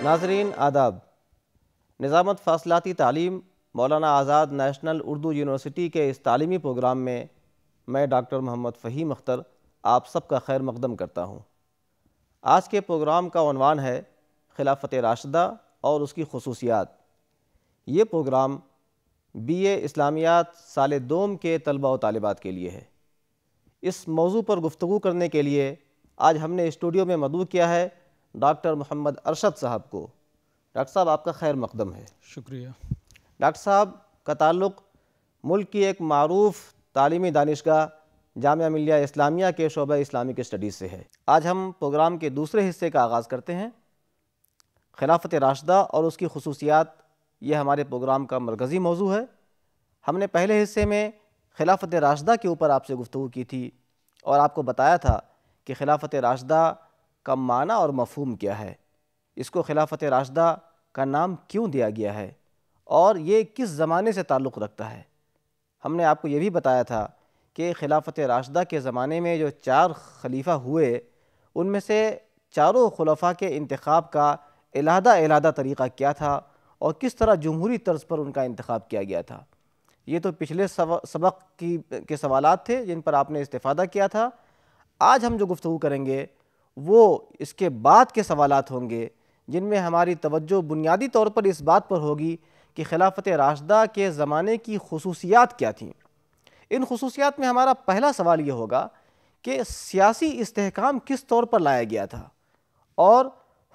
ناظرین آداب، نظامت فاصلاتی تعلیم مولانا آزاد نیشنل اردو یونیورسٹی کے اس تعلیمی پروگرام میں میں ڈاکٹر محمد فہیم اختر آپ سب کا خیر مقدم کرتا ہوں۔ آج کے پروگرام کا عنوان ہے خلافت راشدہ اور اس کی خصوصیات۔ یہ پروگرام بی اے اسلامیات سال دوم کے طلبہ و طالبات کے لیے ہے۔ اس موضوع پر گفتگو کرنے کے لیے آج ہم نے اسٹوڈیو میں مدعو کیا ہے ڈاکٹر محمد ارشد صاحب کو۔ ڈاکٹر صاحب آپ کا خیر مقدم ہے۔ شکریہ۔ ڈاکٹر صاحب کا تعلق ملک کی ایک معروف تعلیمی دانشگاہ جامعہ ملیہ اسلامیہ کے شعبہ اسلامک اسٹڈیز سے ہے۔ آج ہم پروگرام کے دوسرے حصے کا آغاز کرتے ہیں۔ خلافت راشدہ اور اس کی خصوصیات یہ ہمارے پروگرام کا مرکزی موضوع ہے۔ ہم نے پہلے حصے میں خلافت راشدہ کے اوپر آپ سے گفتگو کی تھی اور آپ کو بتایا تھا کہ خلافت راشدہ کا معنی اور مفہوم کیا ہے، اس کو خلافت راشدہ کا نام کیوں دیا گیا ہے اور یہ کس زمانے سے تعلق رکھتا ہے۔ ہم نے آپ کو یہ بھی بتایا تھا کہ خلافت راشدہ کے زمانے میں جو 4 خلیفہ ہوئے ان میں سے چاروں خلفاء کے انتخاب کا علیحدہ طریقہ کیا تھا اور کس طرح جمہوری طرز پر ان کا انتخاب کیا گیا تھا۔ یہ تو پچھلے سبق کے سوالات تھے جن پر آپ نے استفادہ کیا تھا۔ آج ہم جو گفتگو کریں گے وہ اس کے بعد کے سوالات ہوں گے جن میں ہماری توجہ بنیادی طور پر اس بات پر ہوگی کہ خلافت راشدہ کے زمانے کی خصوصیات کیا تھیں۔ ان خصوصیات میں ہمارا پہلا سوال یہ ہوگا کہ سیاسی استحکام کس طور پر لایا گیا تھا اور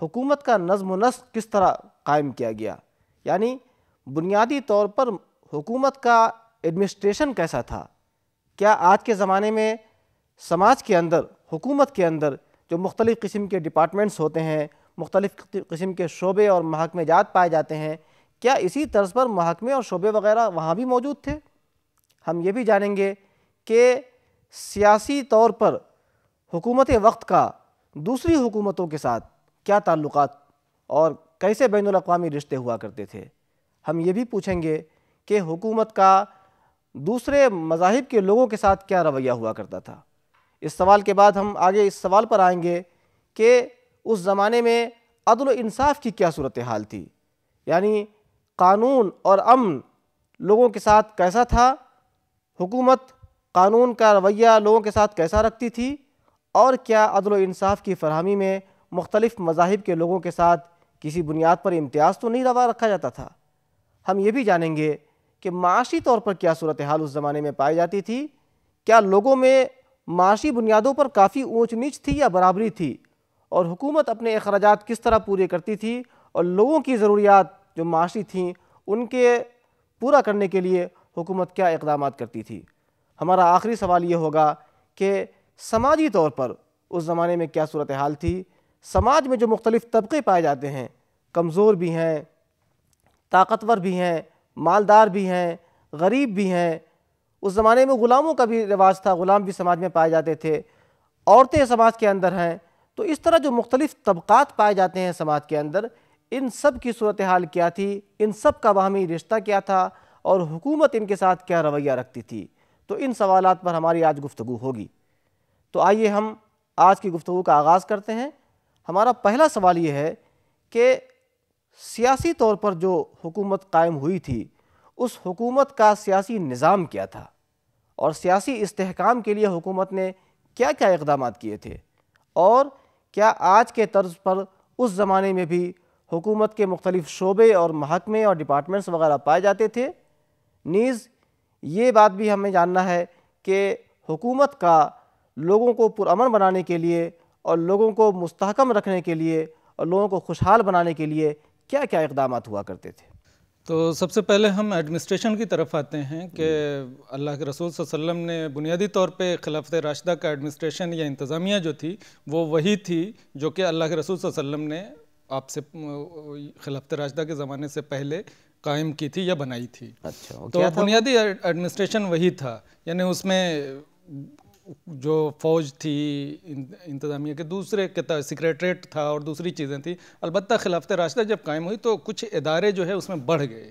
حکومت کا نظم و نسق کس طرح قائم کیا گیا، یعنی بنیادی طور پر حکومت کا ایڈمنسٹریشن کیسا تھا۔ کیا آج کے زمانے میں سماج کے اندر، حکومت کے اندر جو مختلف قسم کے ڈپارٹمنٹس ہوتے ہیں، مختلف قسم کے شعبے اور محکمہ جات پائے جاتے ہیں، کیا اسی طرز پر محکمے اور شعبے وغیرہ وہاں بھی موجود تھے؟ ہم یہ بھی جانیں گے کہ سیاسی طور پر حکومت وقت کا دوسری حکومتوں کے ساتھ کیا تعلقات اور کیسے بین الاقوامی رشتے ہوا کرتے تھے۔ ہم یہ بھی پوچھیں گے کہ حکومت کا دوسرے مذاہب کے لوگوں کے ساتھ کیا رویہ ہوا کرتا تھا۔ اس سوال کے بعد ہم آگے اس سوال پر آئیں گے کہ اس زمانے میں عدل و انصاف کی کیا صورتحال تھی، یعنی قانون اور امن لوگوں کے ساتھ کیسا تھا، حکومت قانون کا رویہ لوگوں کے ساتھ کیسا رکھتی تھی، اور کیا عدل و انصاف کی فراہمی میں مختلف مذاہب کے لوگوں کے ساتھ کسی بنیاد پر امتیاز تو نہیں روا رکھا جاتا تھا۔ ہم یہ بھی جانیں گے کہ معاشی طور پر کیا صورتحال اس زمانے میں پائی جاتی تھی، کیا لوگوں میں معاشی بنیادوں پر کافی اونچ نیچ تھی یا برابری تھی، اور حکومت اپنے اخراجات کس طرح پورے کرتی تھی اور لوگوں کی ضروریات جو معاشی تھیں ان کے پورا کرنے کے لیے حکومت کیا اقدامات کرتی تھی۔ ہمارا آخری سوال یہ ہوگا کہ سماجی طور پر اس زمانے میں کیا صورتحال تھی۔ سماج میں جو مختلف طبقے پائے جاتے ہیں، کمزور بھی ہیں، طاقتور بھی ہیں، مالدار بھی ہیں، غریب بھی ہیں۔ اس زمانے میں غلاموں کا بھی رواج تھا، غلام بھی سماج میں پائے جاتے تھے، عورتیں سماج کے اندر ہیں۔ تو اس طرح جو مختلف طبقات پائے جاتے ہیں سماج کے اندر، ان سب کی صورتحال کیا تھی، ان سب کا باہمی رشتہ کیا تھا اور حکومت ان کے ساتھ کیا رویہ رکھتی تھی۔ تو ان سوالات پر ہماری آج گفتگو ہوگی۔ تو آئیے ہم آج کی گفتگو کا آغاز کرتے ہیں۔ ہمارا پہلا سوال یہ ہے کہ سیاسی طور پر جو حکومت قائم ہوئی تھی اس حکومت کا سیاسی نظام کیا تھا اور سیاسی استحکام کے لیے حکومت نے کیا کیا اقدامات کیے تھے، اور کیا آج کے طرز پر اس زمانے میں بھی حکومت کے مختلف شعبے اور محکمے اور ڈپارٹمنٹس وغیرہ پائے جاتے تھے۔ نیز یہ بات بھی ہمیں جاننا ہے کہ حکومت کا لوگوں کو پرامن بنانے کے لیے اور لوگوں کو مستحکم رکھنے کے لیے اور لوگوں کو خوشحال بنانے کے لیے کیا کیا اقدامات ہوا کرتے تھے۔ تو سب سے پہلے ہم ایڈمنسٹریشن کی طرف آتے ہیں کہ اللہ کے رسول صلی اللہ علیہ وسلم نے بنیادی طور پہ خلافت راشدہ کا ایڈمنسٹریشن یا انتظامیہ جو تھی وہ وہی تھی جو کہ اللہ کے رسول صلی اللہ علیہ وسلم نے آپ سے خلافت راشدہ کے زمانے سے پہلے قائم کی تھی یا بنائی تھی۔ اچھا، تو بنیادی ایڈمنسٹریشن وہی تھا، یعنی اس میں جو فوج تھی انتظامیہ کے دوسرے سیکریٹریٹ تھا اور دوسری چیزیں تھیں۔ البتہ خلافت راشدہ جب قائم ہوئی تو کچھ ادارے جو ہے اس میں بڑھ گئے،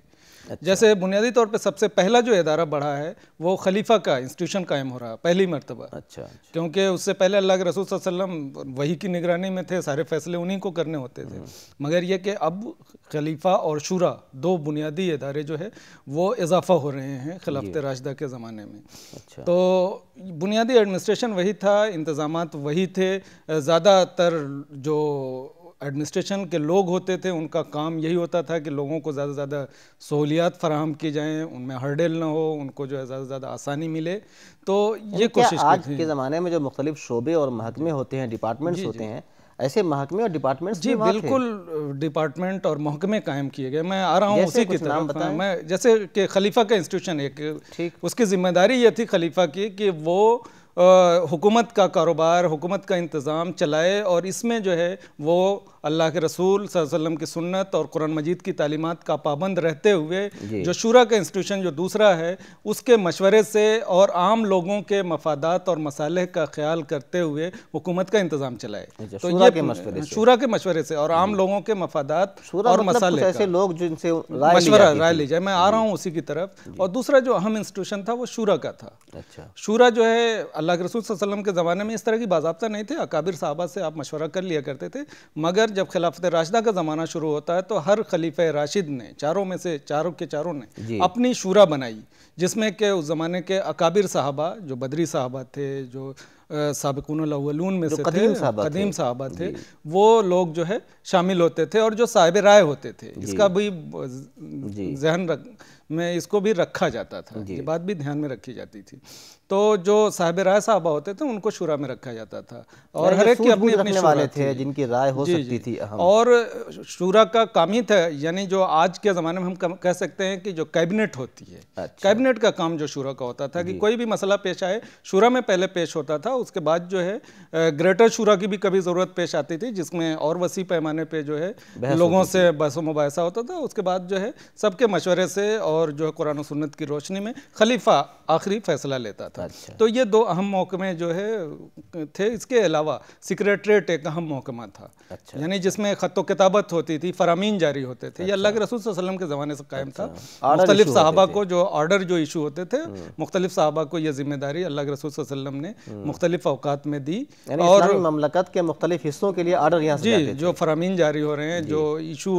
جیسے بنیادی طور پہ سب سے پہلا جو ادارہ بڑھا ہے وہ خلیفہ کا انسٹیٹیوشن قائم ہو رہا ہے پہلی مرتبہ. اچھا. کیونکہ اس سے پہلے اللہ کے رسول صلی اللہ علیہ وسلم وہی کی نگرانی میں تھے, سارے فیصلے انہی کو کرنے ہوتے تھے, مگر یہ کہ اب خلیفہ اور شورا دو بنیادی ادارے جو ہے وہ اضافہ ہو رہے ہیں خلافت راشدہ کے زمانے میں. تو بنیادی ایڈمنسٹریشن وہی تھا, انتظامات وہی تھے, زیادہ تر جو ایڈمنسٹریشن کے لوگ ہوتے تھے ان کا کام یہی ہوتا تھا کہ لوگوں کو زیادہ سے زیادہ سہولیات فراہم کی جائیں, ان میں ہرڈل نہ ہو, ان کو جو ہے زیادہ سے زیادہ آسانی ملے. تو یہ کوشش آج کے زمانے میں جو مختلف شعبے اور محکمے ہوتے ہیں, ڈپارٹمنٹس ہوتے ہیں, ایسے محکمے اور ڈپارٹمنٹس جی بالکل ڈپارٹمنٹ اور محکمے قائم کیے گئے. میں آ رہا ہوں اسی کی طرف. میں جیسے کہ خلیفہ کا انسٹیٹیوشن ایک, اس کی ذمہ داری یہ تھی خلیفہ کی کہ وہ حکومت کا کاروبار, حکومت کا انتظام چلائے, اور اس میں جو ہے وہ اللہ کے رسول صلی اللہ علیہ وسلم کی سنت اور قرآن مجید کی تعلیمات کا پابند رہتے ہوئے جو شورا کا انسٹیٹیوشن جو دوسرا ہے اس کے مشورے سے اور عام لوگوں کے مفادات اور مصالح کا خیال کرتے ہوئے حکومت کا انتظام چلائے. تو یہ شورا کے مشورے سے اور عام لوگوں کے مفادات اور مصالح ایسے لوگ جن سے مشورہ رائے لی جائے. میں آ رہا ہوں اسی کی طرف. اور دوسرا جو اہم انسٹیٹیوشن تھا وہ شورا کا تھا. شورا جو ہے اللہ کے رسول صلی اللہ علیہ وسلم کے زمانے میں اس طرح کی باضابطہ نہیں تھے, اکابر صحابہ سے آپ مشورہ کر لیا کرتے تھے, مگر جب خلافت راشدہ کا زمانہ شروع ہوتا ہے تو ہر خلیفہ راشد نے, چاروں میں سے چاروں کے چاروں نے اپنی شورا بنائی, جس میں کہ اس زمانے کے اکابر صحابہ جو بدری صحابہ تھے, جو سابقون الاولون میں سے تھے, قدیم صحابہ تھے, وہ لوگ جو ہے شامل ہوتے تھے, اور جو صاحب رائے ہوتے تھے. اس کا بھی ذہن میں اس کو بھی رکھا جاتا تھا, یہ بات بھی دھیان میں رکھی جاتی تھی. تو جو صاحب رائے صحابہ ہوتے تھے ان کو شورا میں رکھا جاتا تھا, اور ہر ایک کی اپنی اپنی شورا تھی جن کی رائے ہو سکتی تھی. اور شورا کا کام ہی تھا, یعنی جو آج کے زمانے میں ہم کہہ سکتے ہیں کہ جو کیبنٹ ہوتی ہے, کیبنٹ کا کام جو شورا کا ہوتا تھا کہ کوئی بھی مسئلہ پیش آئے شورا میں پہلے پیش ہوتا تھا, اس کے بعد جو ہے گریٹر شورا کی بھی کبھی ضرورت پیش آتی تھی جس میں اور وسیع پیمانے پہ جو ہے لوگوں سے بحث و مباحثہ ہوتا تھا. اس کے بعد جو ہے سب کے مشورے سے اور جو ہے قرآن و سنت کی روشنی میں خلیفہ آخری فیصلہ لیتا تھا. تو یہ دو اہم محکمے جو ہے تھے. اس کے علاوہ سیکریٹریٹ ایک اہم محکمہ تھا, یعنی جس میں خط و کتابت ہوتی تھی, فرامین جاری ہوتے تھے. یہ اللہ کے رسول صلی اللہ علیہ وسلم کے زمانے سے قائم تھا. مختلف صحابہ کو جو آرڈر جو ایشو ہوتے تھے, مختلف صحابہ کو یہ ذمہ داری اللہ کے رسول صلی اللہ علیہ وسلم نے مختلف اوقات میں دی. اور مملکت کے مختلف حصوں کے لیے آرڈر یہاں سے جاتے تھے. جو فرامین جاری ہو رہے ہیں, جو ایشو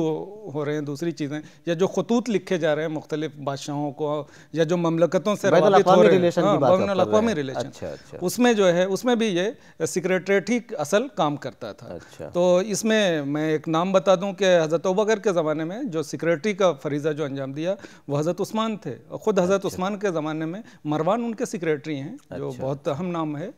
ہو رہے ہیں, دوسری چیزیں, یا جو خطوط لکھے جا رہے ہیں مختلف بادشاہوں کو, یا جو مملکتوں سے روابط ہو رہے ہیں, بین الاقوامی ریلیشن, اس میں جو ہے اس میں بھی یہ سیکریٹریٹ ہی اصل کام کرتا تھا. تو اس میں ایک نام بتا دوں کہ حضرت ابوبکر کے زمانے میں جو سیکریٹری کا فریضہ جو انجام دیا وہ حضرت عثمان تھے, اور خود حضرت عثمان کے زمانے میں مروان ان کے سیکریٹری ہیں, جو بہت اہم نام ہے.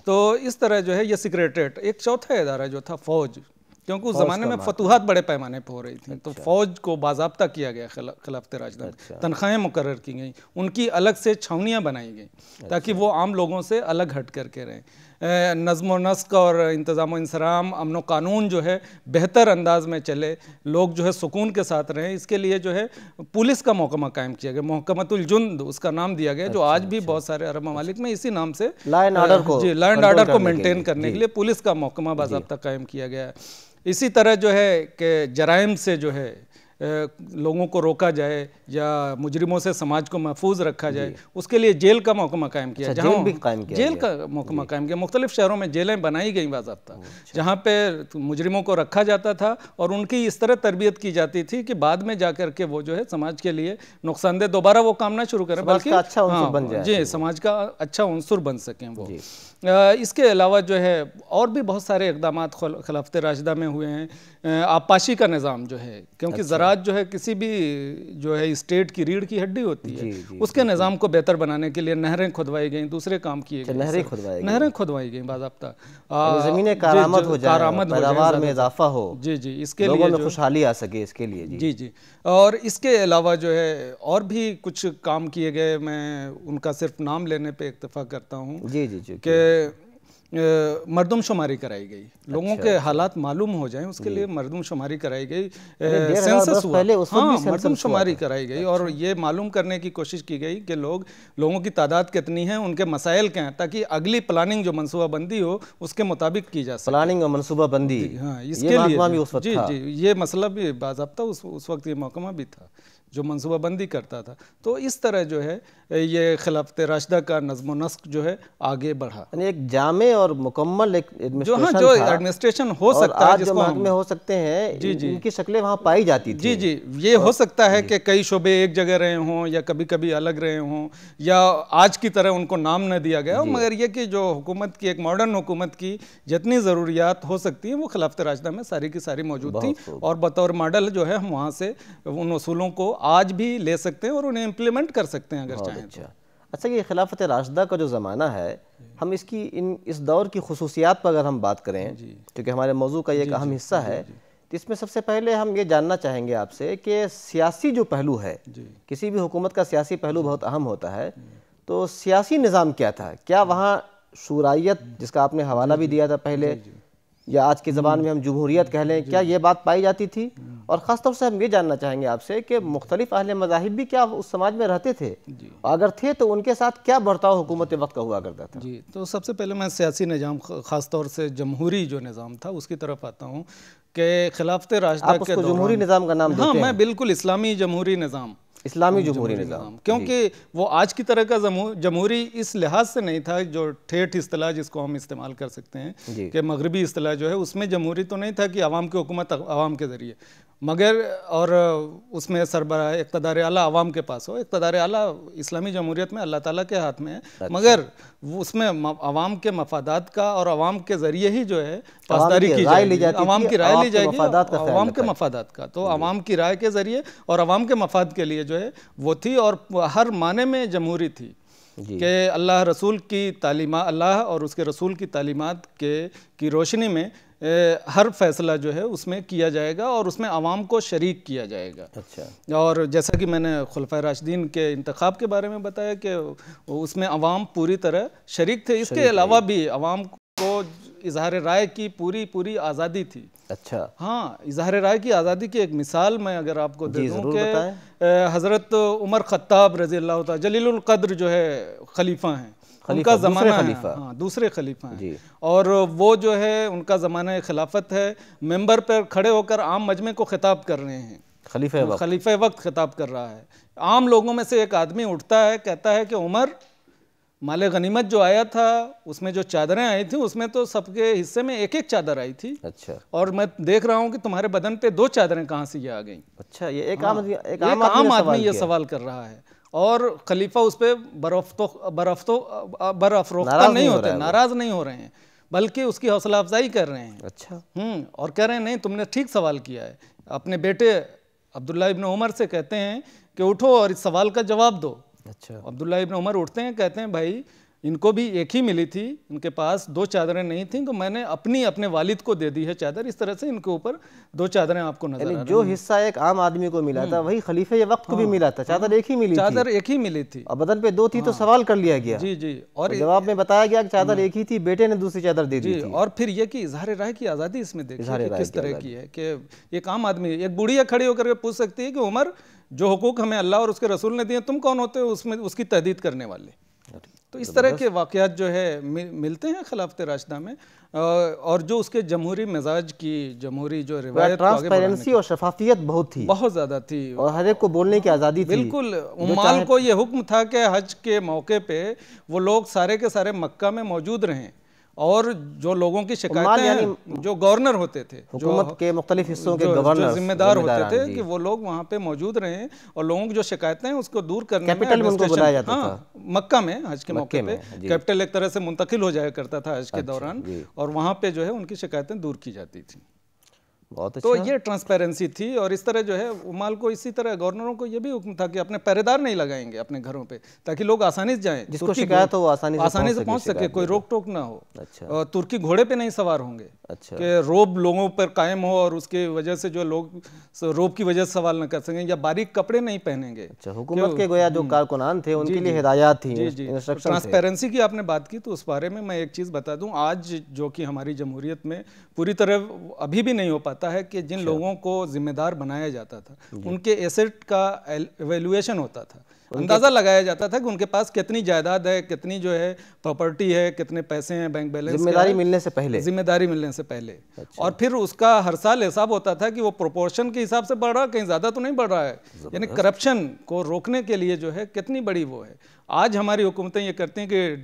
تو اس طرح جو ہے یہ سیکریٹریٹ. ایک چوتھا ادارہ جو تھا فوج, کیونکہ اس زمانے میں فتوحات بڑے پیمانے پہ ہو رہی تھیں, تو فوج کو باضابطہ کیا گیا خلافت راشدہ میں, تنخواہیں مقرر کی گئیں, ان کی الگ سے چھاونیاں بنائی گئیں تاکہ وہ عام لوگوں سے الگ ہٹ کر کے رہیں. نظم و نسق اور انتظام و انصرام, امن و قانون جو ہے بہتر انداز میں چلے, لوگ جو ہے سکون کے ساتھ رہیں. اس کے لیے جو ہے پولیس کا محکمہ قائم کیا گیا, محکمۃ الجند اس کا نام دیا گیا, جو آج بھی بہت سارے عرب ممالک میں اسی نام سے لا اینڈ آرڈر کو مینٹین کرنے کے لیے پولیس کا محکمہ باضابطہ قائم کیا گیا ہے. اسی طرح جو ہے کہ جرائم سے جو ہے لوگوں کو روکا جائے یا مجرموں سے سماج کو محفوظ رکھا جائے, اس کے لیے جیل کا محکمہ قائم کیا, جیل کا محکمہ قائم کیا. مختلف شہروں میں جیلیں بنائی گئیں باضابطہ, جہاں پہ مجرموں کو رکھا جاتا تھا, اور ان کی اس طرح تربیت کی جاتی تھی کہ بعد میں جا کر کے وہ جو ہے سماج کے لیے نقصان دہ دوبارہ وہ کام نہ شروع کریں, بلکہ سماج کا اچھا عنصر بن سکیں وہ. اس کے علاوہ جو ہے اور بھی بہت سارے اقدامات خلافت راشدہ میں ہوئے ہیں. آبپاشی کا نظام جو ہے, کیونکہ زراعت جو ہے کسی بھی جو ہے اسٹیٹ کی ریڑھ کی ہڈی ہوتی ہے, اس کے نظام کو بہتر بنانے کے لیے نہریں کھدوائی گئیں, دوسرے کام کیے گئے, نہریں کھدوائی گئیں باضابطہ, زمینیں کارآمد ہو جائیں, پیداوار میں اضافہ ہو, اس کے لیے خوشحالی آ سکے, اس کے لیے. جی. اور اس کے علاوہ جو ہے اور بھی کچھ کام کیے گئے, میں ان کا صرف نام لینے پہ اکتفا کرتا ہوں. کہ مردم شماری کرائی گئی, لوگوں کے حالات معلوم ہو جائیں اس کے لیے مردم شماری کرائی گئی, سینسس ہوا, مردم شماری کرائی گئی, اور یہ معلوم کرنے کی کوشش کی گئی کہ لوگوں کی تعداد کتنی ہے, ان کے مسائل کیا ہیں, تاکہ اگلی پلاننگ جو منصوبہ بندی ہو اس کے مطابق کی جا سکے. پلاننگ اور منصوبہ بندی, ہاں, اس کے لیے یہ مسئلہ بھی باضابطہ اس وقت یہ محکمہ بھی تھا. جو منصوبہ بندی کرتا تھا. تو اس طرح جو ہے یہ خلافت راشدہ کا نظم و نسق جو ہے آگے بڑھا. یعنی ایک جامع اور مکمل ایک ایڈمنسٹریشن جو تھا، ایڈمنسٹریشن ہو اور سکتا ہے آج جس جو کو محکمے ہو سکتے ہیں ان کی شکلیں وہاں پائی جاتی تھی. جی یہ ہو سکتا ہے کہ کئی شعبے ایک جگہ رہے ہوں یا کبھی کبھی الگ رہے ہوں یا آج کی طرح ان کو نام نہ دیا گیا، مگر یہ کہ جو حکومت کی ایک ماڈرن حکومت کی جتنی ضروریات ہو سکتی ہیں وہ خلافت راشدہ میں ساری کی ساری موجود تھی، اور بطور ماڈل جو ہے ہم وہاں سے ان اصولوں کو آج بھی لے سکتے ہیں اور انہیں امپلیمنٹ کر سکتے ہیں اگر چاہیں تو. اچھا، یہ خلافت راشدہ کا جو زمانہ ہے، ہم اس دور کی خصوصیات پر اگر ہم بات کریں کیونکہ ہمارے موضوع کا یہ ایک اہم حصہ ہے، تو اس میں سب سے پہلے ہم یہ جاننا چاہیں گے آپ سے کہ سیاسی جو پہلو ہے، کسی بھی حکومت کا سیاسی پہلو بہت اہم ہوتا ہے، تو سیاسی نظام کیا تھا؟ کیا وہاں شورائیت، جس کا آپ نے حوالہ بھی دیا تھا پہلے، یا آج کی زبان میں ہم جمہوریت کہہ لیں، کیا یہ بات پائی جاتی تھی؟ اور خاص طور سے ہم یہ جاننا چاہیں گے آپ سے کہ مختلف اہل مذاہب بھی کیا اس سماج میں رہتے تھے؟ اگر تھے تو ان کے ساتھ کیا برتاؤ حکومت وقت کا ہوا کرتا تھا؟ جی، تو سب سے پہلے میں سیاسی نظام، خاص طور سے جمہوری جو نظام تھا اس کی طرف آتا ہوں کہ خلافت راشدہ آپ اس کے کو دوران، جمہوری نظام کا نام دیتے ہیں؟ ہاں، میں بالکل اسلامی جمہوری نظام، اسلامی جمہوری نظام، کیونکہ وہ آج کی طرح کا جمہوری اس لحاظ سے نہیں تھا، جو ٹھیٹھ اصطلاح جس کو ہم استعمال کر سکتے ہیں کہ مغربی اصطلاح جو ہے، اس میں جمہوری تو نہیں تھا کہ عوام کی حکومت عوام کے ذریعے، مگر اور اس میں سربراہ اقتدار اعلیٰ عوام کے پاس ہو. اقتدار اعلیٰ اسلامی جمہوریت میں اللہ تعالیٰ کے ہاتھ میں ہے، مگر اس میں عوام کے مفادات کا اور عوام کے ذریعے ہی جو ہے پاسداری کی جائے گی، عوام کی رائے لی جائے گی، عوام کے مفادات کا. تو عوام کی رائے کے ذریعے اور عوام کے مفاد کے لیے جو ہے وہ تھی، اور ہر معنی میں جمہوری تھی کہ اللہ رسول کی تعلیمات، اللہ اور اس کے رسول کی تعلیمات کی روشنی میں ہر فیصلہ جو ہے اس میں کیا جائے گا اور اس میں عوام کو شریک کیا جائے گا. اور جیسا کہ میں نے خلفائے راشدین کے انتخاب کے بارے میں بتایا کہ اس میں عوام پوری طرح شریک تھے. اس کے علاوہ بھی عوام کو اظہار رائے کی پوری آزادی تھی. اچھا، ہاں، اظہار رائے کی آزادی کی ایک مثال میں اگر آپ کو دے دوں کہ حضرت عمر خطاب رضی اللہ تعالی جلیل القدر جو ہے خلیفہ ہیں، ان کا زمانہ ہے، ہاں، دوسرے خلیفہ ہیں، اور وہ جو ہے ان کا زمانہ خلافت ہے، ممبر پر کھڑے ہو کر عام مجمع کو خطاب کر رہے ہیں، خلیفہ وقت خطاب کر رہا ہے. عام لوگوں میں سے ایک آدمی اٹھتا ہے، کہتا ہے کہ عمر، مال غنیمت جو آیا تھا اس میں جو چادریں آئی تھیں اس میں تو سب کے حصے میں ایک چادر آئی تھی، اور میں دیکھ رہا ہوں کہ تمہارے بدن پہ 2 چادریں کہاں سے یہ آ گئیں. اچھا، یہ ایک عام آدمی یہ سوال کر رہا ہے، اور خلیفہ اس پہ برافروختہ نہیں ہوتے، ناراض نہیں ہو رہے ہیں، بلکہ اس کی حوصلہ افزائی کر رہے ہیں. اچھا، اور کہہ رہے ہیں نہیں، تم نے ٹھیک سوال کیا ہے. اپنے بیٹے عبداللہ ابن عمر سے کہتے ہیں کہ اٹھو اور اس سوال کا جواب دو. اچھا، عبداللہ ابن عمر اٹھتے ہیں، کہتے ہیں بھائی ان کو بھی ایک ہی ملی تھی، ان کے پاس 2 چادریں نہیں تھیں، تو میں نے اپنے والد کو دے دی ہے چادر، اس طرح سے ان کے اوپر 2 چادریں آپ کو نظر آ رہی ہیں. جو حصہ ایک عام آدمی کو ملا تھا وہی خلیفہ وقت کو بھی ملا تھا، چادر ایک ہی ملی تھی، اور بدن پہ 2 تھی تو سوال کر لیا گیا. جی، اور جواب میں بتایا گیا کہ چادر ایک ہی تھی، بیٹے نے دوسری چادر دے دی تھی. اور پھر یہ کہ اظہار رائے کی آزادی اس میں دیکھیے کس طرح کی ہے کہ ایک عام آدمی، ایک بوڑھیا کھڑی ہو کر کے پوچھ سکتی ہے کہ عمر، جو حقوق ہمیں اللہ اور اس کے رسول نے دیے تم کون ہوتے ہو اس کی تحدید کرنے والے. تو اس طرح کے واقعات جو ہے ملتے ہیں خلافت راشدہ میں، اور جو اس کے جمہوری مزاج کی، جمہوری جو روایت کو آگے بڑھانے کی، اور شفافیت بہت زیادہ تھی، اور ہر ایک کو بولنے کی آزادی تھی. بالکل. عمال کو یہ حکم تھا کہ حج کے موقع پہ وہ لوگ سارے کے سارے مکہ میں موجود رہیں، اور جو لوگوں کی شکایتیں ہیں، جو گورنر ہوتے تھے، حکومت کے مختلف حصوں کے گورنر ذمہ دار ہوتے تھے، کہ وہ لوگ وہاں پہ موجود رہیں اور لوگوں کی جو شکایتیں ہیں اس کو دور کرنے میں، کیپٹل میں ان کو بلایا جاتا تھا مکہ میں حج کے موقع پہ. کیپٹل ایک طرح سے منتقل ہو جایا کرتا تھا حج کے دوران، اور وہاں پہ جو ہے ان کی شکایتیں دور کی جاتی تھیں. تو یہ ٹرانسپیرنسی تھی. اور اس طرح جو ہے عمال کو، اسی طرح گورنروں کو یہ بھی حکم تھا کہ اپنے پہرے دار نہیں لگائیں گے اپنے گھروں پہ، تاکہ لوگ آسانی سے جائیں، جس کو شکایت ہو وہ آسانی سے پہنچ سکے، کوئی روک ٹوک نہ ہو. اور ترکی گھوڑے پہ نہیں سوار ہوں گے کہ روب لوگوں پر قائم ہو اور اس کی وجہ سے جو لوگ روب کی وجہ سے سوال نہ کر سکیں، یا باریک کپڑے نہیں پہنیں گے. حکومت کے گویا جو کارکنان تھے ان کے لیے ہدایات تھیں. ٹرانسپیرنسی کی آپ نے بات کی تو اس بارے میں ایک چیز بتا دوں. آج جو کہ ہماری جمہوریت میں پوری طرح ابھی بھی نہیں ہو پاتا ہے کہ جن لوگوں کو ذمہ دار بنایا جاتا تھا ان کے ایسٹ کا ایویلویشن ہوتا تھا. اندازہ لگایا جاتا تھا کہ ان کے پاس کتنی جائیداد ہے، کتنی جو ہے پراپرٹی ہے، کتنے پیسے ہیں بینک بیلنس، ذمہ داری ملنے سے پہلے، ذمہ داری ملنے سے پہلے. اور پھر اس کا ہر سال حساب ہوتا تھا کہ وہ پروپورشن کے حساب سے بڑھ رہا ہے، کہیں زیادہ تو نہیں بڑھ رہا ہے. یعنی کرپشن کو روکنے کے لیے جو ہے کتنی بڑی وہ ہے. آج ہماری حکومتیں یہ کرتی ہیں کہ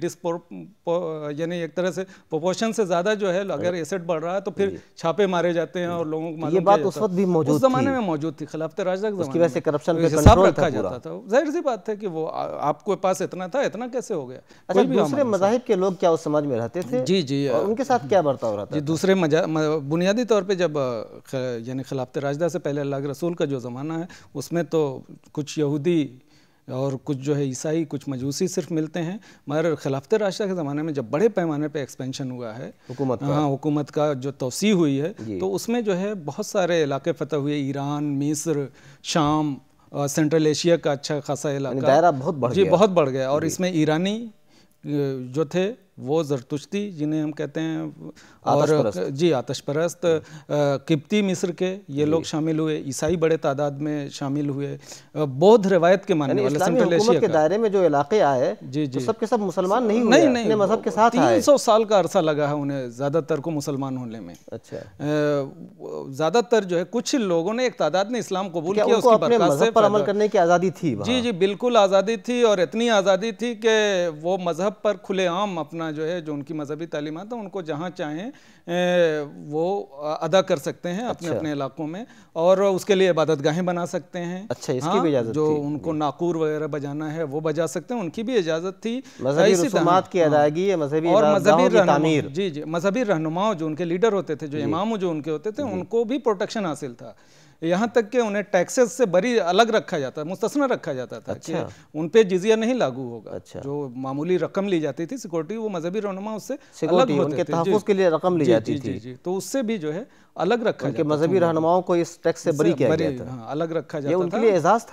یعنی ایک طرح سے پروپورشن سے زیادہ جو ہے اگر ایسٹ بڑھ رہا ہے تو پھر چھاپے مارے جاتے ہیں اور لوگوں کو یہ بات اس وقت بھی موجود تھی، اس زمانے میں موجود تھی. خلافت راشدہ کے اس کی وجہ سے کرپشن پہ حساب کنٹرول رکھا جاتا تھا. ظاہر سی بات ہے کہ وہ آپ کے پاس اتنا تھا، اتنا کیسے ہو گیا. اچھا، دوسرے مذاہب کے لوگ کیا اس سماج میں رہتے تھے؟ جی جی، اور ان کے ساتھ کیا برتاؤ رہتا جی. دوسرے بنیادی طور پہ جب یعنی خلافت راشدہ سے پہلے اللہ کے رسول کا جو زمانہ ہے اس میں تو کچھ یہودی اور کچھ جو ہے عیسائی، کچھ مجوسی صرف ملتے ہیں. مگر خلافت راشدہ کے زمانے میں جب بڑے پیمانے پہ ایکسپینشن ہوا ہے حکومت کا جو توسیع ہوئی ہے تو اس میں جو ہے بہت سارے علاقے فتح ہوئے. ایران، مصر، شام، سینٹرل ایشیا کا اچھا خاصا علاقہ، دائرہ بہت بڑھ گیا. جی بہت بڑھ گیا. اور اس میں ایرانی جو تھے وہ زرتشتی جنہیں ہم کہتے ہیں، اور جی آتش پرست، قبطی مصر کے یہ لوگ شامل ہوئے. عیسائی بڑے تعداد میں شامل ہوئے. بودھ روایت کے ماننے والے سینٹرل ایشیا کے دائرے میں جو علاقے آئے تو سب کے سب مسلمان نہیں ہوئے، اپنے مذہب کے ساتھ آئے. 300 سال کا عرصہ لگا ہے انہیں زیادہ تر کو مسلمان ہونے میں. اچھا، زیادہ تر جو ہے کچھ لوگوں نے، ایک تعداد نے اسلام قبول کیا. اس کو اپنے مذہب پر عمل کرنے کی آزادی تھی. جی جی بالکل آزادی تھی، اور اتنی آزادی تھی کہ وہ مذہب پر کھلے عام اپنا جو ہے جو ان کی مذہبی تعلیمات ہیں ان کو جہاں چاہیں وہ ادا کر سکتے ہیں اپنے اپنے علاقوں میں، اور اس کے لیے عبادت گاہیں بنا سکتے ہیں. اچھا، اس کی بھی اجازت تھی. جو ان کو ناقور وغیرہ بجانا ہے وہ بجا سکتے ہیں، ان کی بھی اجازت تھی. مذہبی رسومات کی ادائیگی، مذہبی تعمیر، جی جی مذہبی رہنماؤں جو ان کے لیڈر ہوتے تھے، جو امام جو ان کے ہوتے تھے، ان کو بھی پروٹیکشن حاصل تھا. یہاں تک کہ انہیں ٹیکسز سے بری الگ رکھا جاتا، مستثنی رکھا جاتا تھا کہ ان پہ جزیہ نہیں لاگو ہوگا. جو معمولی رقم لی جاتی تھی سیکورٹی، وہ مذہبی رہنما اس سے الگ ہوتے تھے. تحفظ کے لیے رقم لی جاتی تھی، تو اس سے بھی جو ہے الگ رکھا جاتا. مذہبی رہنماؤں کو اس ٹیکس سے بری کیا گیا تھا، الگ رکھا جاتا. یہ ان کے لیے اعزاز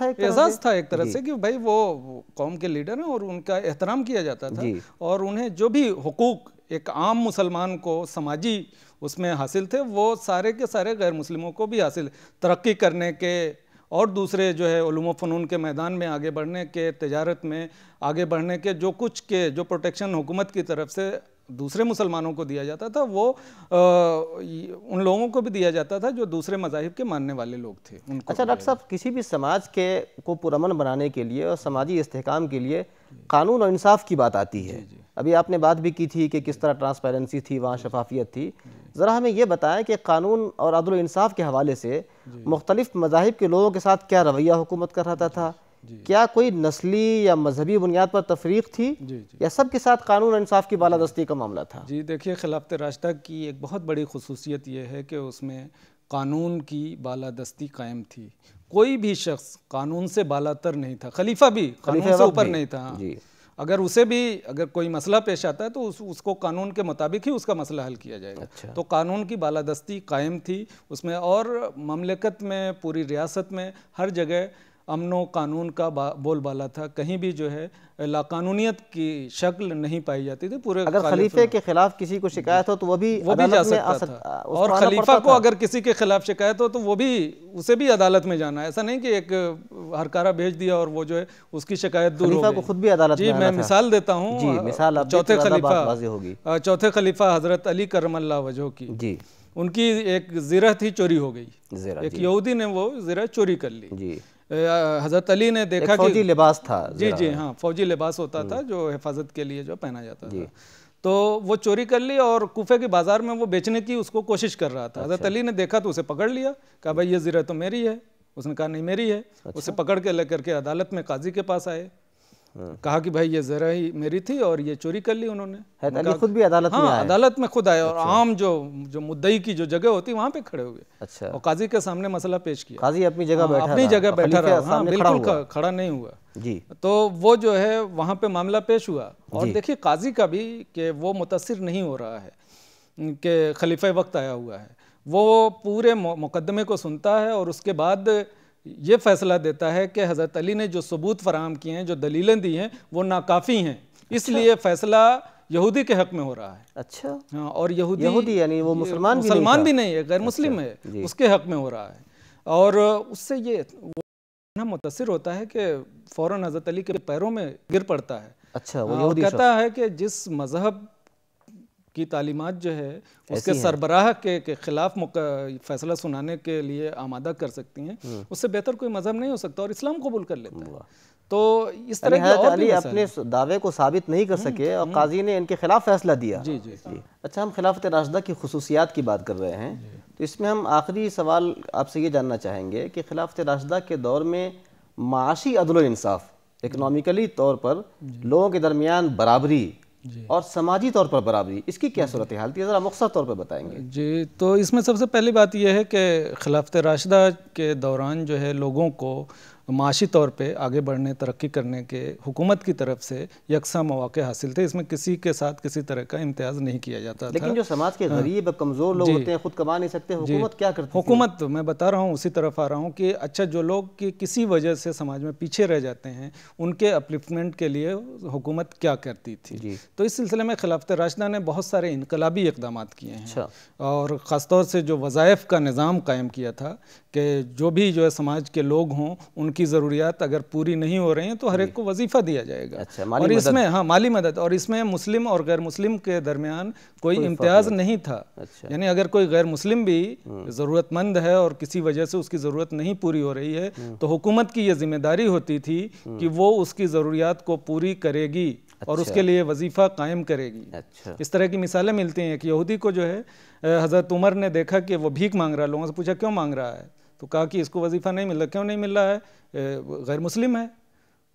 تھا، ایک طرح سے کہ بھائی وہ قوم کے لیڈر ہیں اور ان کا احترام کیا جاتا تھا. اور انہیں جو بھی حقوق ایک عام مسلمان کو سماجی اس میں حاصل تھے وہ سارے کے سارے غیر مسلموں کو بھی حاصل، ترقی کرنے کے اور دوسرے جو ہے علوم و فنون کے میدان میں آگے بڑھنے کے، تجارت میں آگے بڑھنے کے، جو کچھ کے جو پروٹیکشن حکومت کی طرف سے دوسرے مسلمانوں کو دیا جاتا تھا وہ ان لوگوں کو بھی دیا جاتا تھا جو دوسرے مذاہب کے ماننے والے لوگ تھے. اچھا ڈاکٹر صاحب، کسی بھی سماج کو پرامن بنانے کے لیے اور سماجی استحکام کے لیے قانون اور انصاف کی بات آتی ہے. ابھی آپ نے بات بھی کی تھی کہ کس طرح ٹرانسپیرنسی تھی، وہاں شفافیت تھی. ذرا ہمیں یہ بتائیں کہ قانون اور عدل و انصاف کے حوالے سے مختلف مذاہب کے لوگوں کے ساتھ کیا رویہ حکومت کر رہا تھا؟ کیا کوئی نسلی یا مذہبی بنیاد پر تفریق تھی یا سب کے ساتھ قانون اور انصاف کی بالادستی کا معاملہ تھا؟ جی دیکھیے، خلافت راشدہ کی ایک بہت بڑی خصوصیت یہ ہے کہ اس میں قانون کی بالادستی قائم تھی. کوئی بھی شخص قانون سے بالاتر نہیں تھا. خلیفہ بھی قانون سے اوپر نہیں تھا. اگر اسے بھی اگر کوئی مسئلہ پیش آتا ہے تو اس کو قانون کے مطابق ہی اس کا مسئلہ حل کیا جائے گا. تو قانون کی بالادستی قائم تھی اس میں، اور مملکت میں، پوری ریاست میں ہر جگہ امن و قانون کا بول بالا تھا. کہیں بھی جو ہے لاقانونیت کی شکل نہیں پائی جاتی تھی. پورے اگر خلیفے کے خلاف کسی کو شکایت ہو تو وہ بھی جا سکتا تھا، اور خلیفہ کو اگر کسی کے خلاف شکایت ہو تو وہ بھی اسے بھی عدالت میں جانا ہے. ایسا نہیں کہ ایک ہرکارہ بھیج دیا اور وہ جو ہے اس کی شکایت دور ہو گئی. خلیفہ کو خود بھی عدالت میں جی میں مثال دیتا ہوں. جی مثال آپ چوتھے خلیفہ حضرت علی کرم اللہ وجہہ کی. جی ان کی ایک زرہ تھی، چوری ہو گئی. ایک یہودی نے وہ زرہ چوری کر لی. جی حضرت علی نے دیکھا کہ فوجی لباس تھا. جی ہاں، فوجی لباس ہوتا تھا جو حفاظت کے لیے جو پہنا جاتا تھا. تو وہ چوری کر لی اور کوفے کے بازار میں وہ بیچنے کی اس کو کوشش کر رہا تھا. حضرت علی نے دیکھا تو اسے پکڑ لیا، کہا بھائی یہ زرہ تو میری ہے. اس نے کہا نہیں میری ہے. اسے پکڑ کے لے کر کے عدالت میں قاضی کے پاس آئے، کہا کہ بھائی یہ زرہ ہی میری تھی اور یہ چوری کر لی انہوں نے. علی خود بھی عدالت میں آئے؟ عدالت میں خود آئے، اور عام جو مدعی کی جو جگہ ہوتی وہاں پہ کھڑے ہوئے. اچھا. اور قاضی کے سامنے مسئلہ پیش کیا. قاضی اپنی جگہ بیٹھا رہا، بالکل کھڑا نہیں ہوا. جی. تو وہ جو ہے وہاں پہ معاملہ پیش ہوا. اور دیکھیے قاضی کا بھی کہ وہ متاثر نہیں ہو رہا ہے کہ خلیفہ وقت آیا ہوا ہے. وہ پورے مقدمے کو سنتا ہے اور اس کے بعد یہ فیصلہ دیتا ہے کہ حضرت علی نے جو ثبوت فراہم کیے ہیں، جو دلیلیں دی ہیں، وہ ناکافی ہیں. اس لیے فیصلہ یہودی کے حق میں ہو رہا ہے. اچھا. ہاں، اور یہودی یعنی وہ مسلمان بھی نہیں ہے، غیر مسلم ہے، اس کے حق میں ہو رہا ہے. اور اس سے یہ متاثر ہوتا ہے کہ فوراً حضرت علی کے پیروں میں گر پڑتا ہے. اچھا، وہ اور یہودی کہتا ہے کہ جس مذہب کی تعلیمات جو ہے اس کے سربراہ کے خلاف فیصلہ سنانے کے لیے آمادہ کر سکتی ہیں، اس سے بہتر کوئی مذہب نہیں ہو سکتا، اور اسلام قبول کر لیتا ہے. تو اس طرح کی اور بھی اپنے دعوے کو ثابت نہیں کر سکے اور قاضی نے ان کے خلاف فیصلہ دیا. جی. اچھا، ہم خلافت راشدہ کی خصوصیات کی بات کر رہے ہیں، تو اس میں ہم آخری سوال آپ سے یہ جاننا چاہیں گے کہ خلافت راشدہ کے دور میں معاشی عدل و انصاف، اکنامیکلی طور پر لوگوں کے درمیان برابری اور سماجی طور پر برابری، اس کی کیا صورتحال تھی؟ ذرا مختصر طور پر بتائیں گے. جی، تو اس میں سب سے پہلی بات یہ ہے کہ خلافت راشدہ کے دوران جو ہے لوگوں کو معاشی طور پہ آگے بڑھنے، ترقی کرنے کے حکومت کی طرف سے یکساں مواقع حاصل تھے. اس میں کسی کے ساتھ کسی طرح کا امتیاز نہیں کیا جاتا تھا. لیکن جو سماج کے غریب کمزور لوگ ہوتے ہیں، خود کما نہیں سکتے، حکومت کیا کرتی؟ حکومت، میں بتا رہا ہوں، اسی طرف آ رہا ہوں کہ اچھا، جو لوگ کسی وجہ سے سماج میں پیچھے رہ جاتے ہیں ان کے اپلفٹمنٹ کے لیے حکومت کیا کرتی تھی. تو اس سلسلے میں خلافت راشدہ نے بہت سارے انقلابی اقدامات کیے ہیں، اور خاص طور سے جو وظائف کا نظام قائم کیا تھا کہ جو بھی جو ہے سماج کے لوگ ہوں ان کی ضروریات اگر پوری نہیں ہو رہی ہیں تو ہر ایک کو وظیفہ دیا جائے گا. اور اس میں مالی مدد، اور اس میں مسلم اور غیر مسلم کے درمیان کوئی امتیاز نہیں تھا. یعنی اگر کوئی غیر مسلم بھی ضرورت مند ہے اور کسی وجہ سے اس کی ضرورت نہیں پوری ہو رہی ہے تو حکومت کی یہ ذمہ داری ہوتی تھی کہ وہ اس کی ضروریات کو پوری کرے گی اور اس کے لیے وظیفہ قائم کرے گی. اس طرح کی مثالیں ملتی ہیں کہ یہودی کو جو ہے حضرت عمر نے دیکھا کہ وہ بھیک مانگ رہا ہے، لوگوں سے پوچھا کیوں مانگ رہا ہے، تو کہا کہ اس کو وظیفہ نہیں مل رہا. کیوں نہیں مل رہا ہے؟ غیر مسلم ہے.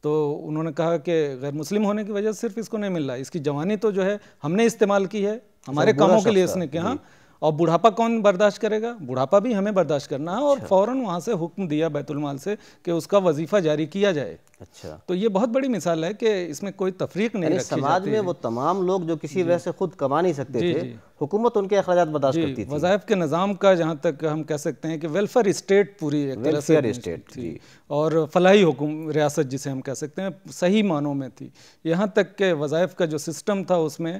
تو انہوں نے کہا کہ غیر مسلم ہونے کی وجہ سے صرف اس کو نہیں مل رہا ہے، اس کی جوانی تو جو ہے ہم نے استعمال کی ہے ہمارے کاموں کے لیے اس نے کیا، اور بڑھاپا کون برداشت کرے گا؟ بڑھاپا بھی ہمیں برداشت کرنا ہے. اور فوراً وہاں سے حکم دیا بیت المال سے کہ اس کا وظیفہ جاری کیا جائے. اچھا، تو یہ بہت بڑی مثال ہے کہ اس میں کوئی تفریق نہیں رکھی جاتی. سماج میں وہ تمام لوگ جو کسی وجہ سے خود کما نہیں سکتے تھے، حکومت ان کے اخراجات برداشت کرتی تھی. وظائف کے نظام کا جہاں تک ہم کہہ سکتے ہیں کہ ویلفیئر اسٹیٹ پوری ایک طرح سے تھی، اور فلاحی ریاست جسے ہم کہہ سکتے ہیں صحیح معنوں میں تھی. یہاں تک کہ وظائف کا جو سسٹم تھا اس میں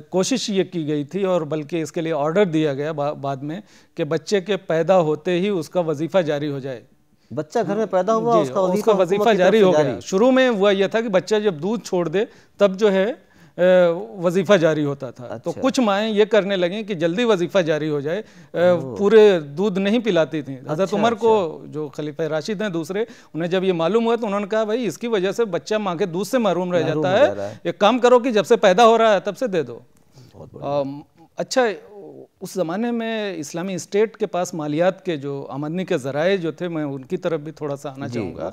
کوشش یہ کی گئی تھی، اور بلکہ اس کے لیے آرڈر دیا گیا بعد میں کہ بچے کے پیدا ہوتے ہی اس کا وظیفہ جاری ہو جائے. بچہ گھر میں پیدا ہوا اس کا وظیفہ جاری ہو گیا. شروع میں ہوا یہ تھا کہ بچہ جب دودھ چھوڑ دے تب جو ہے وظیفہ جاری ہوتا تھا. تو کچھ مائیں یہ کرنے لگیں کہ جلدی وظیفہ جاری ہو جائے، پورے دودھ نہیں پلاتی تھیں. حضرت عمر کو جو خلیفہ راشد ہیں دوسرے، انہیں جب یہ معلوم ہوا تو انہوں نے کہا بھائی اس کی وجہ سے بچہ ماں کے دودھ سے محروم رہ جاتا ہے، ایک کام کرو کہ جب سے پیدا ہو رہا ہے تب سے دے دو. اچھا، اس زمانے میں اسلامی اسٹیٹ کے پاس مالیات کے جو آمدنی کے ذرائع جو تھے، میں ان کی طرف بھی تھوڑا سا آنا چاہوں گا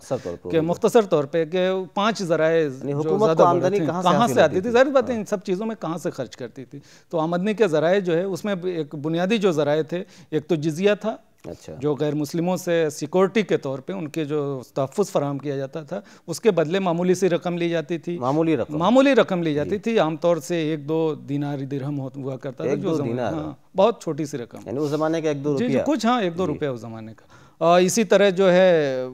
کہ مختصر طور پہ کہ 5 ذرائع جو زیادہ بڑے تھے کہاں سے آتی تھی. ظاہر بات ہے ان سب چیزوں میں کہاں سے خرچ کرتی تھی. تو آمدنی کے ذرائع جو ہے اس میں ایک بنیادی جو ذرائع تھے، ایک تو جزیہ تھا جو غیر مسلموں سے سیکورٹی کے طور پہ ان کے جو تحفظ فراہم کیا جاتا تھا، اس کے بدلے معمولی سی رقم لی جاتی تھی. معمولی رقم لی جاتی تھی، عام طور سے 1-2 دینار درہم ہوا کرتا تھا، جو بہت چھوٹی سی رقم، یعنی اس زمانے کا 1-2 روپیہ کچھ، 1-2 روپیہ اس زمانے کا. اسی طرح جو ہے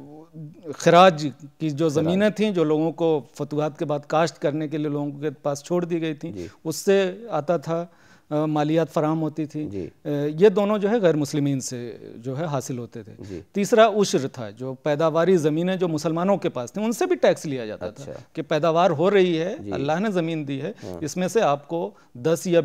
خراج کی جو زمینیں تھیں جو لوگوں کو فتوحات کے بعد کاشت کرنے کے لیے لوگوں کے پاس چھوڑ دی گئی تھیں، اس سے آتا تھا، مالیات فراہم ہوتی تھی. یہ دونوں جو ہے غیر مسلمین سے جو ہے حاصل ہوتے تھے. تیسرا عشر تھا، جو پیداواری زمینیں جو مسلمانوں کے پاس تھیں ان سے بھی ٹیکس لیا جاتا تھا کہ پیداوار ہو رہی ہے، اللہ نے زمین دی ہے، اس میں سے آپ کو 10 یا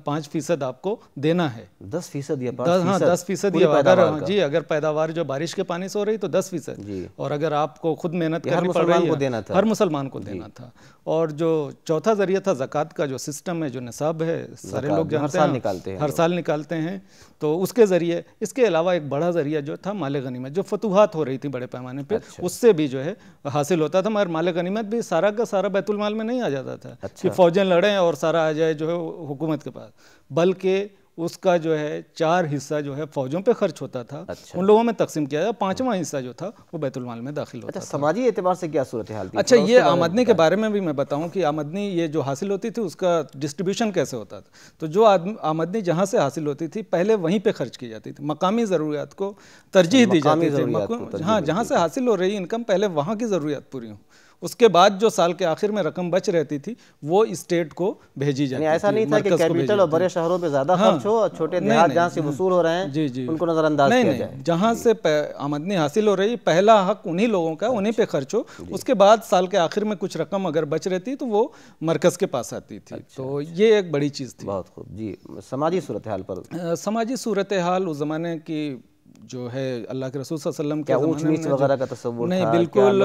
5% آپ کو دینا ہے. 10% یا 10% اگر پیداوار جو بارش کے پانی سے ہو رہی تو 10%، اور اگر آپ کو خود محنت کرنی پڑ رہی ہے ہر مسلمان کو دینا تھا. اور جو چوتھا ذریعہ تھا زکوٰۃ کا جو سسٹم ہے، جو نصاب ہے، سارے لوگ جانتے ہیں ہر سال نکالتے ہیں، تو اس کے ذریعے. اس کے علاوہ ایک بڑا ذریعہ جو تھا مال غنیمت، جو فتوحات ہو رہی تھی بڑے پیمانے پہ، اس سے بھی جو ہے حاصل ہوتا تھا. مگر مال غنیمت بھی سارا کا سارا بیت المال میں نہیں آ جاتا تھا کہ فوجیں لڑیں اور سارا آ جائے جو ہے حکومت کے پاس، بلکہ اس کا جو ہے 4 حصہ جو ہے فوجوں پہ خرچ ہوتا تھا، ان لوگوں میں تقسیم کیا جاتا. 5واں حصہ جو تھا وہ بیت المال میں داخل ہوتا تھا. سماجی اعتبار سے کیا صورتحال تھی؟ اچھا، یہ آمدنی کے بارے میں بھی میں بتاؤں کہ آمدنی یہ جو حاصل ہوتی تھی اس کا ڈسٹریبیوشن کیسے ہوتا تھا. تو جو آمدنی جہاں سے حاصل ہوتی تھی پہلے وہیں پہ خرچ کی جاتی تھی، مقامی ضروریات کو ترجیح دی جاتی تھی. ہاں، جہاں سے حاصل ہو رہی انکم پہلے وہاں کی ضروریات پوری ہوں، اس کے بعد جو سال کے آخر میں رقم بچ رہتی تھی وہ اسٹیٹ کو بھیجی جاتی تھی. ایسا نہیں تھا کہ کیپٹل اور بڑے شہروں پہ زیادہ خرچ ہو اور چھوٹے دیہات جہاں سے وصول ہو رہے ہیں ان کو نظر انداز کیا جائے. جہاں سے آمدنی حاصل ہو رہی پہلا حق انہی لوگوں کا, انہی پہ خرچ ہو. اس کے بعد سال کے آخر میں کچھ رقم اگر بچ رہتی تو وہ مرکز کے پاس آتی تھی. تو یہ ایک بڑی چیز تھی. بہت خوب. جی سماجی صورتحال پر, سماجی صورتحال اس زمانے کی جو ہے اللہ کے رسول صلی اللہ علیہ وسلم کے اونچ نیچ وغیرہ کا تصور نہیں تھا؟ بالکل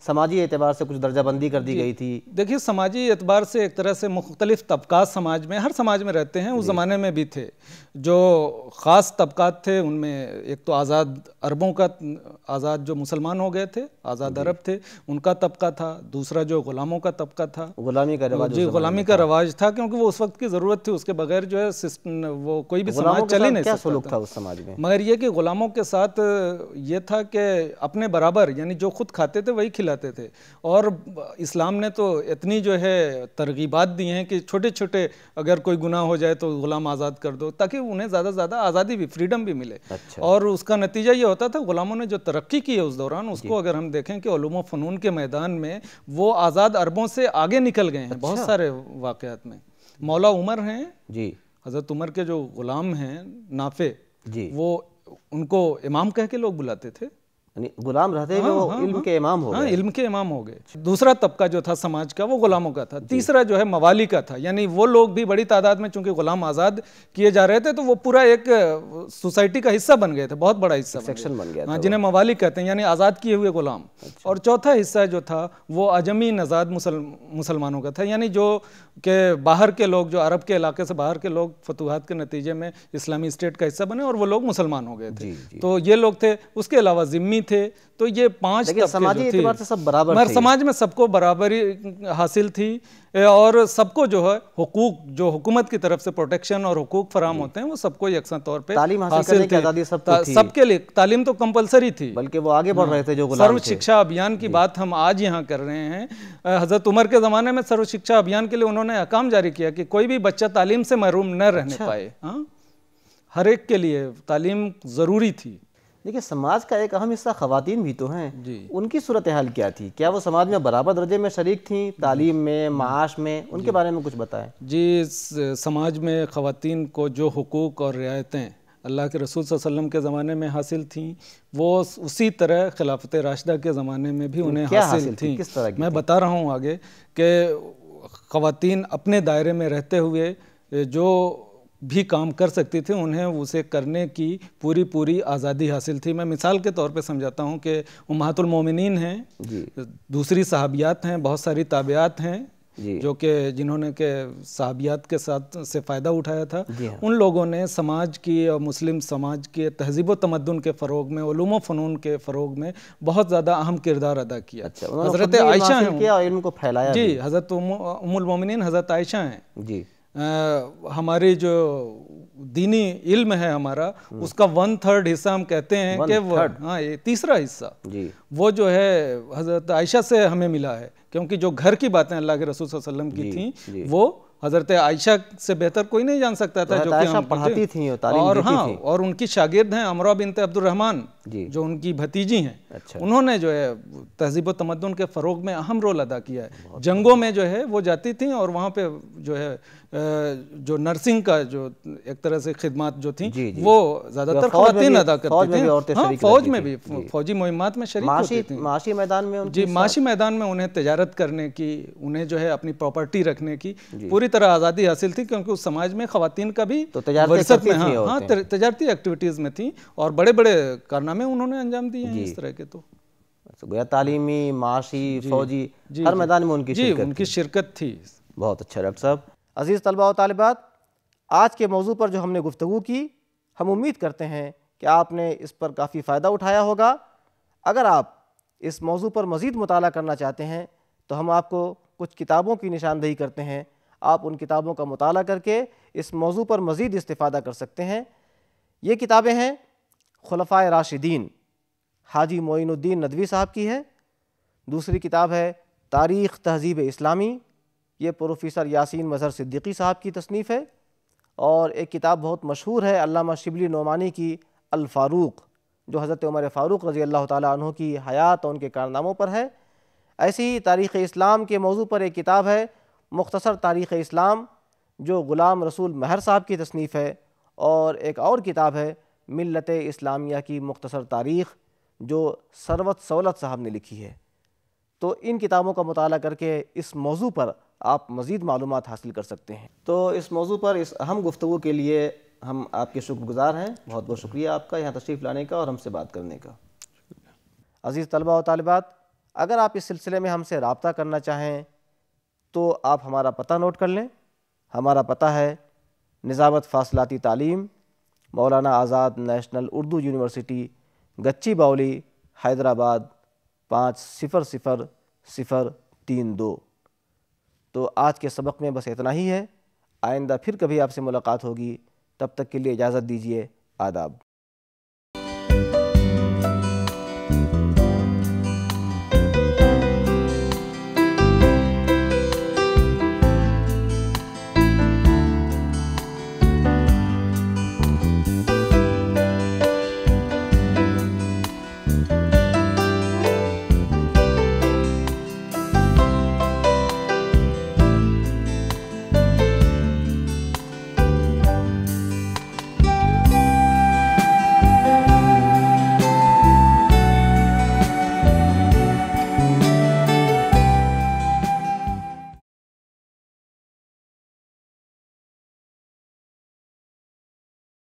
سماجی اعتبار سے کچھ درجہ بندی کر دی گئی تھی؟ دیکھیے سماجی اعتبار سے ایک طرح سے مختلف طبقات سماج میں, ہر سماج میں رہتے ہیں, اس زمانے میں بھی تھے. جو خاص طبقات تھے ان میں ایک تو آزاد عربوں کا, آزاد جو مسلمان ہو گئے تھے, آزاد عرب تھے, ان کا طبقہ تھا. دوسرا جو غلاموں کا طبقہ تھا, غلامی کا رواج. جی غلامی کا رواج تھا, کیونکہ وہ اس وقت کی ضرورت تھی, اس کے بغیر جو ہے وہ کوئی بھی سماج چل ہی نہیں کیا سکتا سلوک تھا اس سماج میں. مگر یہ کہ غلاموں کے ساتھ یہ تھا کہ اپنے برابر یعنی جو خود کھاتے تھے وہی کھلاتے تھے. اور اسلام نے تو اتنی جو ہے ترغیبات دی ہیں کہ چھوٹے چھوٹے اگر کوئی گناہ ہو جائے تو غلام آزاد کر دو, تاکہ انہیں زیادہ سے زیادہ آزادی بھی, فریڈم بھی ملے. اور اس کا نتیجہ یہ ہوتا تھا غلاموں نے جو ترقی کی ہے اس دوران, اس کو اگر ہم دیکھیں کہ علوم و فنون کے میدان میں وہ آزاد عربوں سے آگے نکل گئے ہیں بہت سارے واقعات میں. مولا عمر ہیں جی, حضرت عمر کے جو غلام ہیں نافع, جی وہ ان کو امام کہہ کے لوگ بلاتے تھے. یعنی غلام رہتے ہوئے وہ علم کے امام ہو گئے. علم کے امام ہو گئے. دوسرا طبقہ جو تھا سماج کا وہ غلاموں کا تھا. تیسرا جو ہے موالی کا تھا, یعنی وہ لوگ بھی بڑی تعداد میں چونکہ غلام آزاد کیے جا رہے تھے تو وہ پورا ایک سوسائٹی کا حصہ بن گئے تھے, بہت بڑا حصہ, سیکشن بن گیا, جنہیں موالی کہتے ہیں, یعنی آزاد کیے ہوئے غلام. اور چوتھا حصہ جو تھا وہ عجمی نژاد مسلمانوں کا تھا, یعنی جو کہ باہر کے لوگ, جو عرب کے علاقے سے باہر کے لوگ فتوحات کے نتیجے میں اسلامی اسٹیٹ کا حصہ بنے اور وہ لوگ مسلمان ہو گئے تھے. تو یہ لوگ تھے. اس کے علاوہ ذمی تھے. تو یہ 5 طبقے سماجی اعتبار سے سب برابر تھے. سماج میں سب کو برابری حاصل تھی اور سب کو جو ہے حقوق, جو حکومت کی طرف سے پروٹیکشن اور حقوق فراہم ہوتے ہیں وہ سب کو یکساں طور پہ تعلیم حاصل کرنے کی آزادی سب کے لیے. تعلیم تو کمپلسری تھی, بلکہ وہ آگے بڑھ رہے تھے جو غلام تھے. سرو شکشا ابھیان کی بات ہم آج یہاں کر رہے ہیں. حضرت عمر کے زمانے میں سرو شکشا ابھیان کے لیے انہوں نے احکام جاری کیا کہ کوئی بھی بچہ تعلیم سے محروم نہ رہنے پائے. ہر ایک کے لیے تعلیم ضروری تھی. دیکھیں سماج کا ایک اہم حصہ خواتین بھی تو ہیں, ان کی صورتحال کیا تھی؟ کیا وہ سماج میں برابر درجے میں شریک تھیں تعلیم میں, معاش میں؟ ان کے بارے میں کچھ بتائیں. جی سماج میں خواتین کو جو حقوق اور رعایتیں اللہ کے رسول صلی اللہ علیہ وسلم کے زمانے میں حاصل تھیں وہ اسی طرح خلافت راشدہ کے زمانے میں بھی انہیں حاصل تھیں. کس طرح کی؟ میں بتا رہا ہوں آگے کہ خواتین اپنے دائرے میں رہتے ہوئے جو بھی کام کر سکتی تھی انہیں اسے کرنے کی پوری آزادی حاصل تھی. میں مثال کے طور پہ سمجھاتا ہوں کہ امہات المومنین ہیں, دوسری صحابیات ہیں, بہت ساری تابعات ہیں جو کہ جنہوں نے کہ صحابیات کے ساتھ سے فائدہ اٹھایا تھا. ان لوگوں نے سماج کی اور مسلم سماج کے تہذیب و تمدن کے فروغ میں, علوم و فنون کے فروغ میں بہت زیادہ اہم کردار ادا کیا. حضرت عائشہ ہیں جی, حضرت ام المومنین حضرت عائشہ ہیں جی. ہماری جو دینی علم ہے ہمارا اس کا 1/3 حصہ ہم کہتے ہیں کہ وہ تیسرا حصہ وہ جو ہے حضرت عائشہ سے ہمیں ملا ہے, کیونکہ جو گھر کی باتیں اللہ کے رسول صلی اللہ علیہ وسلم کی تھیں وہ حضرت عائشہ سے بہتر کوئی نہیں جان سکتا تھا, جو کہ ہم پڑھاتی تھیں اور ان کی شاگرد ہیں امرہ بنت عبد الرحمن جو ان کی بھتیجی ہیں. انہوں نے جو ہے تہذیب و تمدن کے فروغ میں اہم رول ادا کیا ہے. جنگوں میں جو ہے وہ جاتی تھیں اور وہاں پہ جو ہے جو نرسنگ کا جو ایک طرح سے خدمات جو تھیں وہ زیادہ تر خواتین ادا کرتی تھیں. فوج میں بھی, فوجی مہمات میں شریک ہوتی تھیں. معاشی میدان میں جی معاشی میدان میں انہیں تجارت کرنے کی, انہیں جو ہے اپنی پراپرٹی رکھنے کی پوری طرح آزادی حاصل تھی, کیونکہ اس سماج میں خواتین کا بھی ورثت میں تجارتی ایکٹیویٹیز میں تھیں اور بڑے بڑے کارنامے انہوں نے انجام دیے ہیں اس طرح کے. تو گویا تعلیمی, معاشی, فوجی ہر میدان میں ان کی شرکت تھی. بہت اچھا ڈاکٹر صاحب. عزیز طلباء و طالبات, آج کے موضوع پر جو ہم نے گفتگو کی ہم امید کرتے ہیں کہ آپ نے اس پر کافی فائدہ اٹھایا ہوگا. اگر آپ اس موضوع پر مزید مطالعہ کرنا چاہتے ہیں تو ہم آپ کو کچھ کتابوں کی نشاندہی کرتے ہیں, آپ ان کتابوں کا مطالعہ کر کے اس موضوع پر مزید استفادہ کر سکتے ہیں. یہ کتابیں ہیں خلفائے راشدین, حاجی معین الدین ندوی صاحب کی ہے. دوسری کتاب ہے تاریخ تہذیب اسلامی, یہ پروفیسر یاسین مظہر صدیقی صاحب کی تصنیف ہے. اور ایک کتاب بہت مشہور ہے علامہ شبلی نعمانی کی الفاروق, جو حضرت عمر فاروق رضی اللہ تعالیٰ عنہ کی حیات اور ان کے کارناموں پر ہے. ایسی ہی تاریخ اسلام کے موضوع پر ایک کتاب ہے مختصر تاریخ اسلام، جو غلام رسول مہر صاحب کی تصنیف ہے، اور ایک اور کتاب ہے ملت اسلامیہ کی مختصر تاریخ، جو ثروت سولت صاحب نے لکھی ہے۔ تو ان کتابوں کا مطالعہ کر کے اس موضوع پر آپ مزید معلومات حاصل کر سکتے ہیں۔ تو اس موضوع پر اس اہم گفتگو کے لیے ہم آپ کے شکر گزار ہیں، بہت بہت شکریہ آپ کا یہاں تشریف لانے کا اور ہم سے بات کرنے کا۔ عزیز طلبہ و طالبات، اگر آپ اس سلسلے میں ہم سے رابطہ کرنا چاہیں تو آپ ہمارا پتہ نوٹ کر لیں۔ ہمارا پتہ ہے نظامت فاصلاتی تعلیم، Maulana Azad national Urdu university, گچی Baoule, Hyderabad 500032۔ تو آج کے سبق میں بس اتنا ہی ہے، آئندہ پھر کبھی آپ سے ملاقات ہوگی، تب تک کے لیے اجازت دیجیے، آداب۔